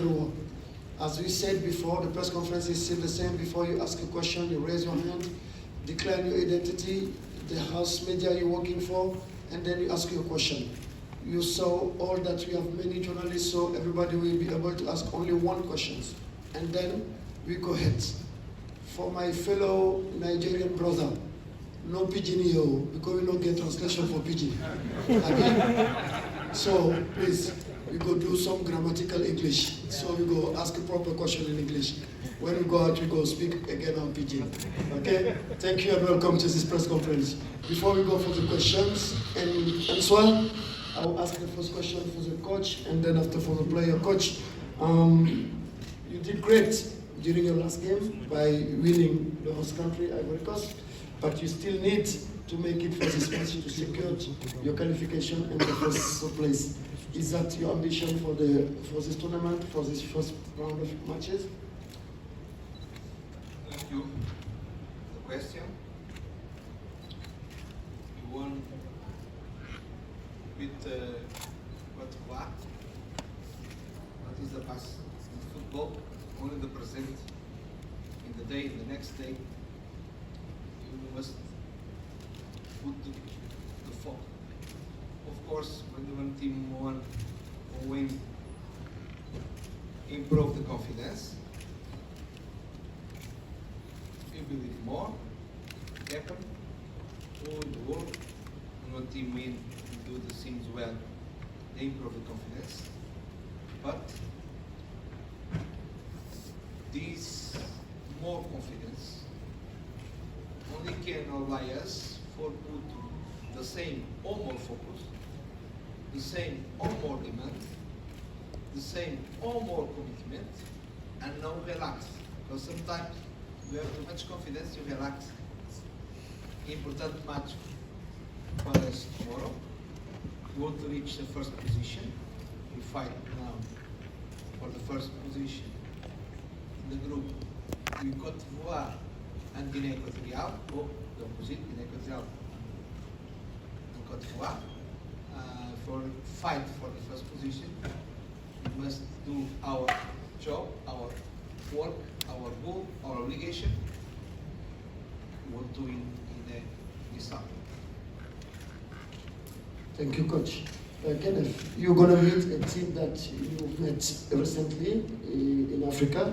Omeruo. As we said before, the press conference is still the same. Before you ask a question, you raise your hand, declare your identity, the house media you're working for, and then you ask your question. You saw all that we have many journalists, so everybody will be able to ask only one question. And then we go ahead. For my fellow Nigerian brother, no pidgin here, because we don't get translation for pidgin. So please, we go do some grammatical English. So we go ask a proper question in English. When we go out, we go speak again on pidgin. Okay? Thank you and welcome to this press conference. Before we go for the questions and answer, I will ask the first question for the coach and then after for the player. Coach, you did great during your last game by winning the host country, Ivory Coast, but you still need to make it for this match to secure your qualification and the first place. Is that your ambition for this tournament, for this first round of matches? Thank you. The question. You won with what? What is the past in football? Only the present. In the day, in the next day, you must put the focus. Of course, when the one team won or win, improve the confidence. You believe more, happen, all in the world. When one team win, do the things well, they improve the confidence. But this more confidence only can allow us for put the same or more focus, the same or more demand, the same or more commitment, and now relax. Because sometimes you have too much confidence, you relax. Important match for us tomorrow. We want to reach the first position. We fight now for the first position in the group. We got d'Ivoire and Guinea-Bissau, or the opposite, Guinea-Bissau and Côte d'Ivoire. For fight for the first position, we must do our job, our work, our goal, our obligation. We want to win in Guinea-Bissau. Thank you, Coach. Kenneth, you're going to meet a team that you've met recently in Africa.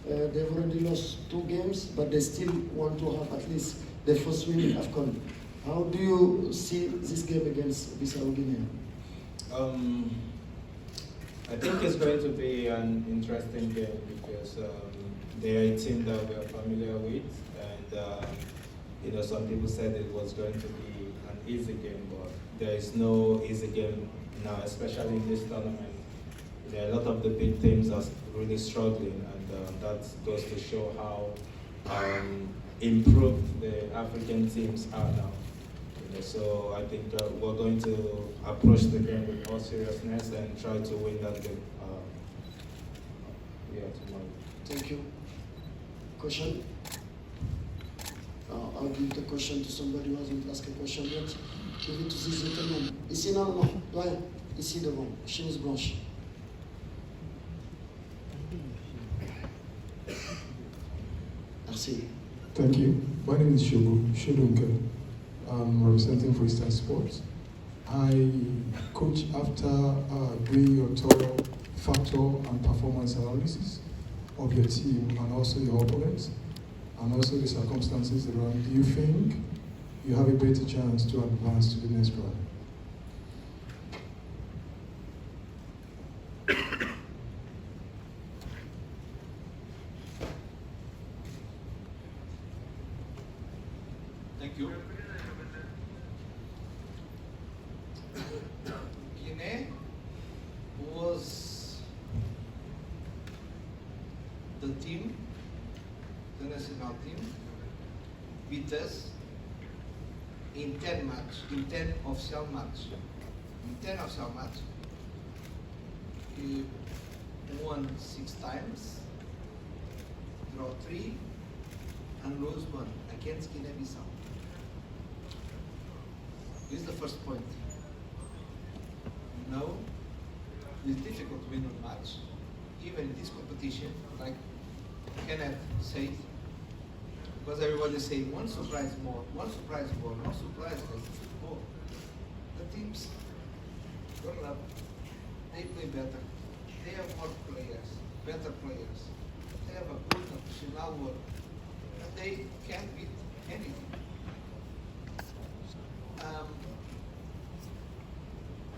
They've already lost 2 games, but they still want to have at least their first win in Afcon. How do you see this game against Bissau Guinea? I think it's going to be an interesting game because they are a team that we are familiar with, and some people said it was going to be an easy game, but there is no easy game now, especially in this tournament. There are a lot of the big teams are really struggling, and that goes to show how improved the African teams are now. So I think we're going to approach the game with all seriousness and try to win that game tomorrow. Thank you. Question? I'll give the question to somebody who hasn't asked a question yet. Give it to this gentleman. Ici, non, doyen. Ici devant, chemise blanche. Merci. Thank you. My name is Shudunke. I'm representing Freestyle Sports. I coach after doing your thorough factor and performance analysis of your team and also your opponents and also the circumstances around. Do you think you have a better chance to advance to the next round? Thank you. Guinea was the team, the national team, beat us in 10 official match. In 10 official match, we won 6 times, draw 3, and lose 1 against Guinea-Bissau. This is the first point. No, it's difficult to win a match even in this competition, like Kenneth said, because everybody say one surprise more, one surprise more, one surprise less. Football. The teams grown up, they play better. They have more players, better players. They have a good national work, and they can't beat anything.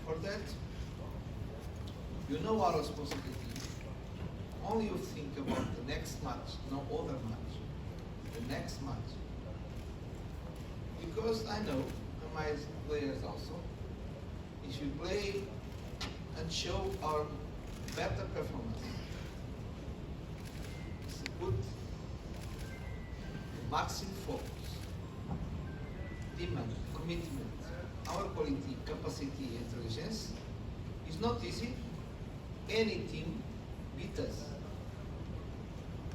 For that, you know our responsibility. Only you think about the next match, no other match. The next match. Because I know, and my players also, if you play and show our better performance, it's a good maximum focus, demand, commitment, our quality, capacity, intelligence. It's not easy. Any team beat us.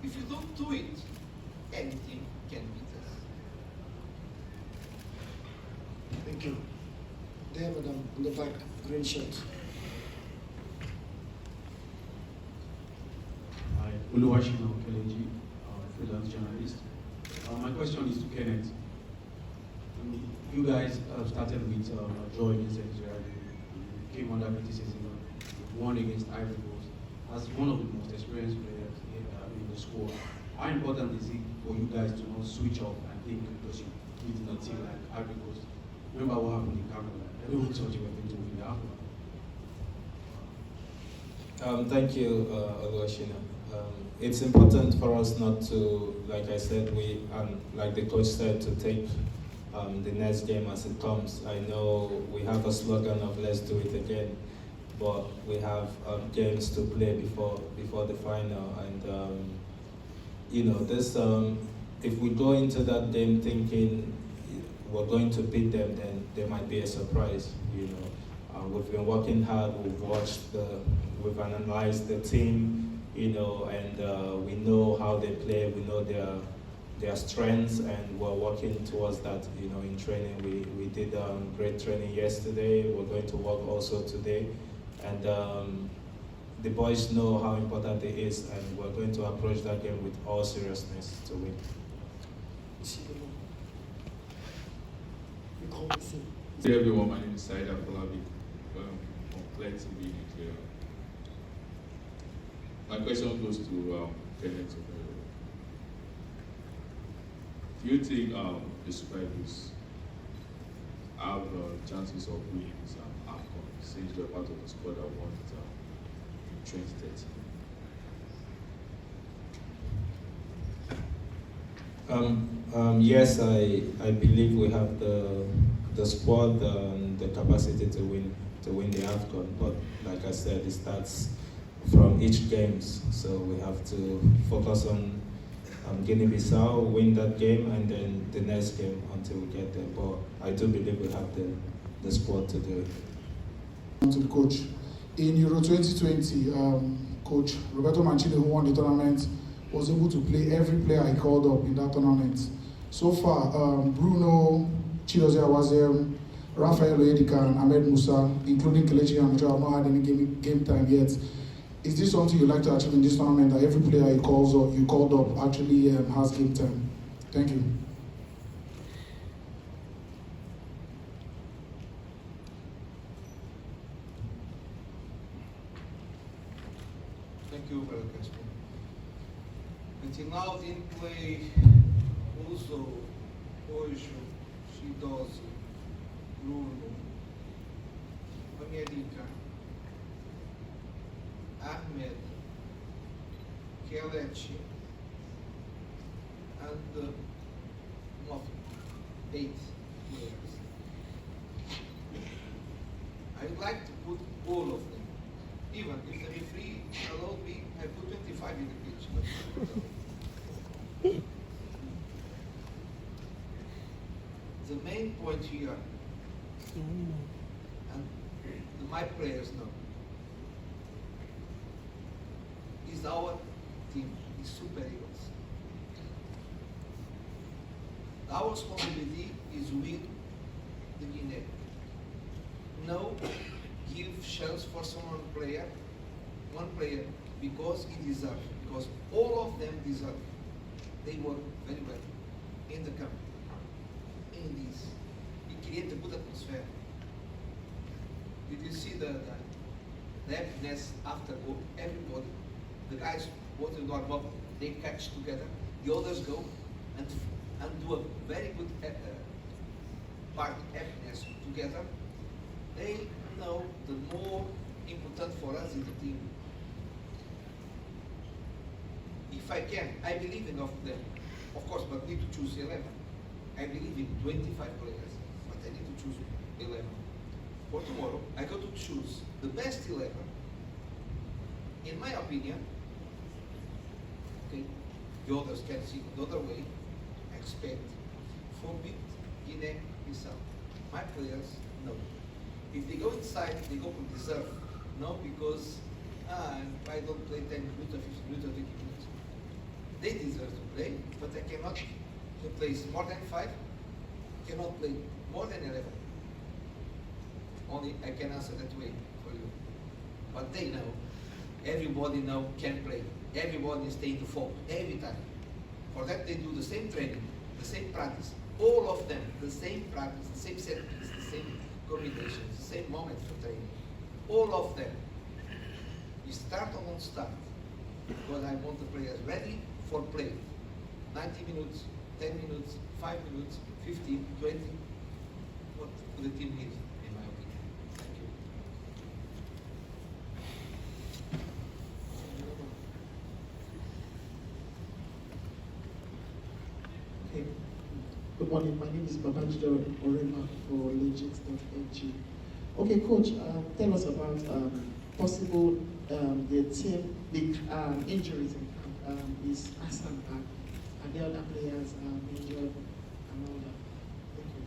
If you don't do it, any team can beat us. Thank you. There, madam, in the back, green shirt. Hi, Oluwashina Okeleji, freelance journalist. My question is to Kenneth. You guys started with a draw against Nigeria, came under criticism, won against Ivory Coast. As one of the most experienced players in the squad, how important is it for you guys to not switch off and think because you beat a team like Ivory Coast? Remember what happened in Cameroon? Everyone thought you were going to win the Afcon. Thank you, Oluwashina. It's important for us not to, like I said, like the coach said, to take the next game as it comes. I know we have a slogan of let's do it again, but we have games to play before the final, and you know, this if we go into that game thinking we're going to beat them, then there might be a surprise. You know, we've been working hard. We've analyzed the team, you know, and we know how they play. We know their strengths, and we're working towards that. You know, in training, we did great training yesterday. We're going to work also today, and the boys know how important it is, and we're going to approach that game with all seriousness to win. Hey everyone, my name is Said Abdulabi from Clear TV Nuclear. My question goes to Kenneth Omeruo. Do you think the Super Eagles have chances of winning this Afcon since you're part of the squad that won it in 2013? Yes, I believe we have the squad and the capacity to win the Afcon. But like I said, it starts from each games. So we have to focus on Guinea-Bissau, win that game, and then the next game until we get there. But I do believe we have the squad to do it. To the coach. In Euro 2020, Coach Roberto Mancini, who won the tournament, was able to play every player he called up in that tournament. So far, Bruno, Chidozie Awaziem, Rafael Oedika, and Ahmed Musa, including Kelechi Iheanacho, have not had any game time yet. Is this something you'd like to achieve in this tournament, that every player you called up actually has game time? Thank you. Thank you for the question. Until now, didn't play Uso, Ojo, Chidozie, Bruno, Onyedika, Ahmed, Kelechi, and nothing. 8 players. I would like to put all of them. Even if the referee allowed me, I put 25 in the pitch. But the main point here, and my players know, is our team, the Super Eagles. Our responsibility is win the Guinea. No give chance for one player because he deserves, because all of them deserve. They work very well in the camp, in this. He created a good atmosphere. Did you see the happiness after goal? Everybody, the guys want to warm up, they catch together, the others go and do a very good part happiness together. They know the more important for us is the team. If I can, I believe in of them, of course, but need to choose 11. I believe in 25 players, but I need to choose 11. For tomorrow, I got to choose the best 11. In my opinion, okay, the others can see another way. I expect for beat Guinea-Bissau. My players, no. If they go inside, they go for deserve. No, because I don't play 10 minutes or 15 minutes or 20 minutes. They deserve to play, but I cannot play more than 5, cannot play more than 11. Only I can answer that way for you. But they know, everybody now can play. Everybody stay in the focus every time. For that they do the same training, the same practice. All of them, the same practice, the same set piece, the same combinations, the same moment for training. All of them. You start or don't start. Because I want the players ready for play. 90 minutes, 10 minutes, 5 minutes, 15, 20. What the team needs, in my opinion. Thank you. Okay. Good morning. My name is Babajide Orema for Legends.ng. Okay, Coach, tell us about possible the team big injuries in camp. Is Hassan back? And the other players injured and all that. Thank you.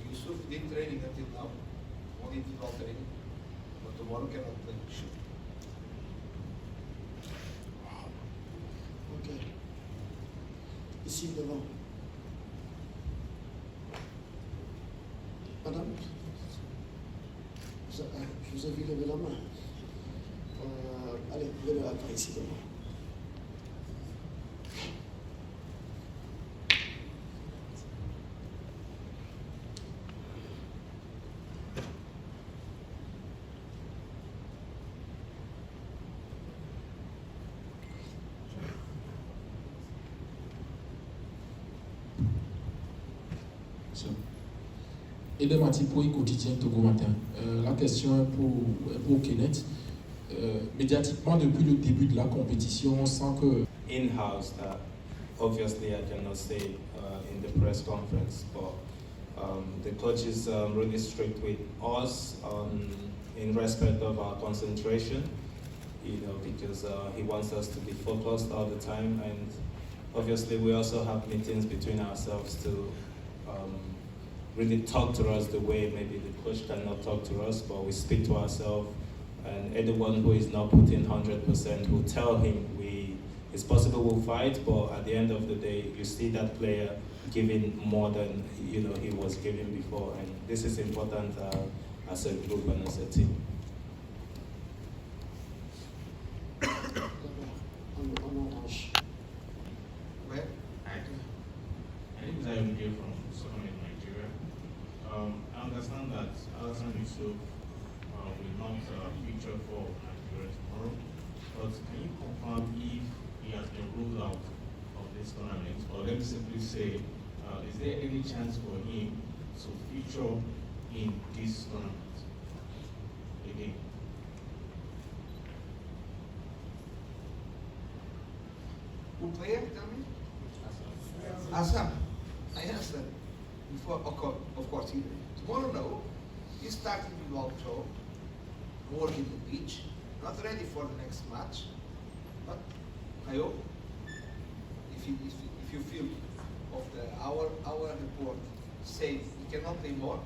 Yusuf did training until now, only individual training, but tomorrow cannot play. Ok. Ici devant. Madame, je vous ai vu lever la main. Allez, venez par ici devant. Edem Atipoui, quotidien Togo Matin. La question est pour Kenneth. Médiatiquement, depuis le début de la compétition, on sent que... In-house, obviously I cannot say in the press conference, but the coach is really strict with us in respect of our concentration, because he wants us to be focused all the time, and obviously we also have meetings between ourselves to really talk to us the way maybe the coach cannot talk to us, but we speak to ourselves, and anyone who is not putting 100% will tell him it's possible we'll fight, but at the end of the day, you see that player giving more than he was giving before, and this is important as a group and as a team. Where? My name is Ayomide from Southern Nigeria. I understand that Alassane Yusuf will not feature for Nigeria tomorrow, but can you confirm if he has been ruled out of this tournament, or let me simply say, is there any chance for him to feature in this tournament again? Who player, tell me? Assam. I answered before, of course, tomorrow no. He's starting with all show, working the pitch, not ready for the next match, but I hope if you feel of our report says he cannot play more,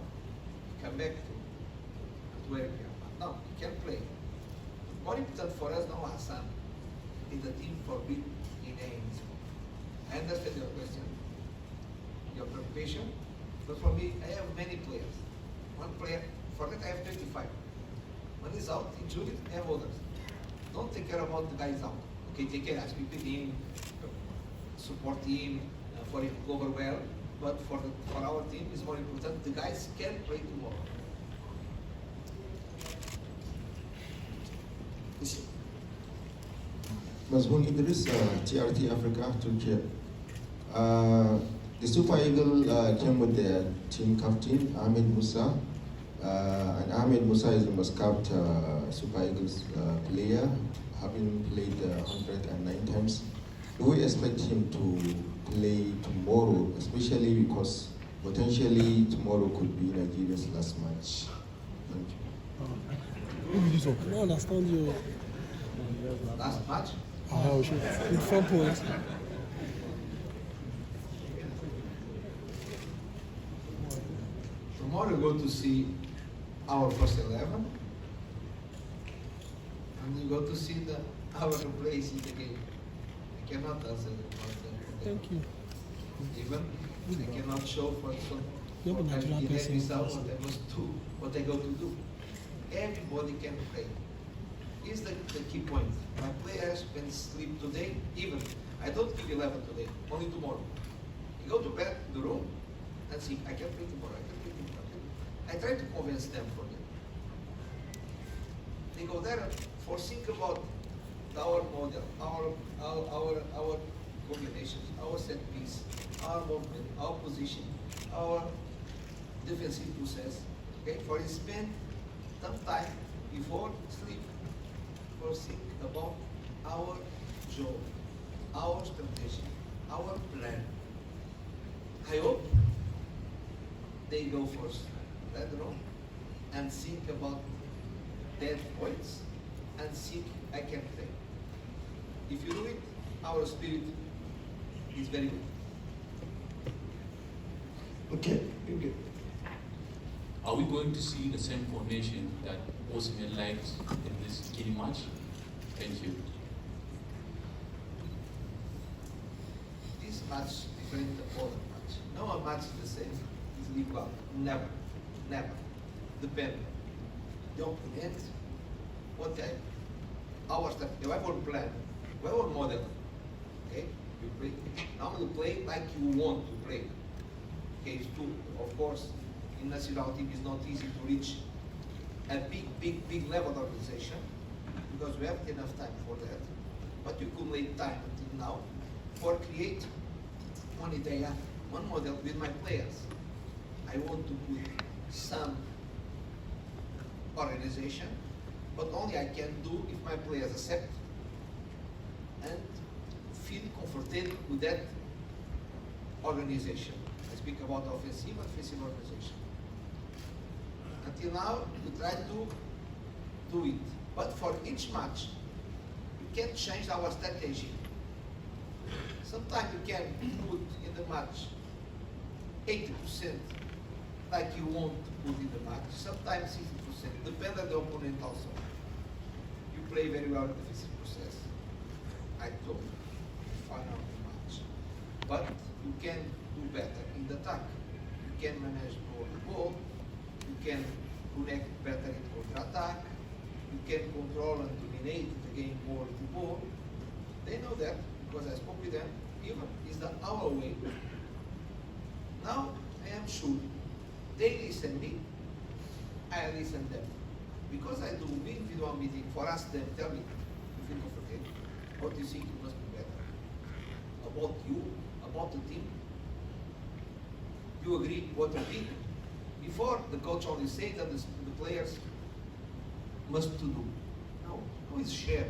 come back to where we are. No, he can play. More important for us now, Hassan, is the team for beat in aims. I understand your question. your preoccupation. But for me, I have many players. One player, for that I have 25. One is out, injured, I have others. Don't take care about the guys out. Okay, take care, I speak with him, support him, for him to cover well. But for our team, it's more important. The guys can play tomorrow. Mazmun Idris, TRT Africa, Turkey. The Super Eagle came with their team captain, Ahmed Musa. And Ahmed Musa is the most capped Super Eagles player, having played 109 times. Do we expect him to play tomorrow, especially because potentially tomorrow could be Nigeria's last match? Thank you. I don't understand you. Last match? Oh, shit. With 4 points. Tomorrow we go to see our first 11, and we go to see our place in the game. I cannot answer about that. Thank you. Even I cannot show for some You're a what I Nigerian person, Guinea-Bissau, person. what I must do, what I go to do. Everybody can play. Is the key point. My players can sleep today, even I don't give 11 today, only tomorrow. You go to bed, the room, and see, I can play tomorrow, I can play tomorrow. I try to convince them for them. They go there for think about our model, our combinations, our set piece, our movement, our position, our defensive process. Okay, for spend some time before sleep for think about our job, our strategy, our plan. I hope they go first that room and think about their points and think I can play. If you do it, our spirit is very good. Okay, okay. Are we going to see the same formation that Osimhen liked in this Guinea match? Thank you. This match different from other match. No one match is the same. It's equal. Never. Never. Depend. The opponent, what type? Our stuff. We have our plan. We have our model. Okay? You play. Normally play like you want to play. Okay, it's true. Of course, in national team it's not easy to reach a big level of organization because we haven't enough time for that. But you accumulate time until now for create one idea, one model with my players. I want to put some organization, but only I can do if my players accept and feel comfortable with that organization. I speak about offensive and defensive organization. Until now, we try to do it. But for each match, you can change our strategy. Sometimes you can put in the match 80% like you want to put in the match. Sometimes 60%, depending on the opponent also. You play very well in the defensive process. I told you, final match. But you can do better in the attack. You can manage more the ball. You can connect better in counter-attack. You can control and dominate the game more with the ball. They know that because I spoke with them. Even is that our way. Now I am sure they listen me, I listen them. Because I do individual meeting for us, them tell me, you feel comfortable, what do you think it must be better? About you, about the team. You agree what you think? Before the coach only said that the players must to do. No, it's share.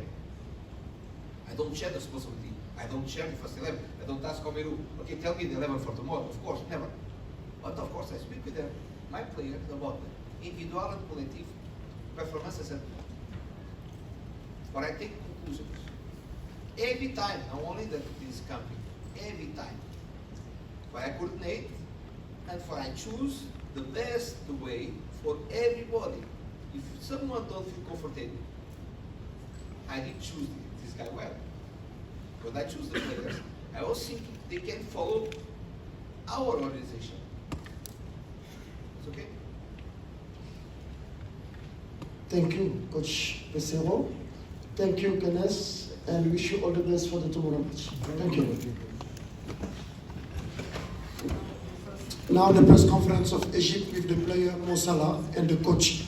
I don't share the responsibility. I don't share the first 11. I don't ask Omeruo, okay, tell me the 11 for tomorrow. Of course, never. But of course, I speak with them, my players, about the individual and collective performances. But I take conclusions. Every time, not only that this camping, every time. But I coordinate and for I choose the best way for everybody. If someone don't feel comfortable, I did choose this guy well. But I choose the players. I also think they can follow our organization. It's okay? Thank you, Coach Peseiro. Thank you, Kenneth, and wish you all the best for the tomorrow match. Thank you. Now the press conference of Egypt with the player Mo Salah and the coach.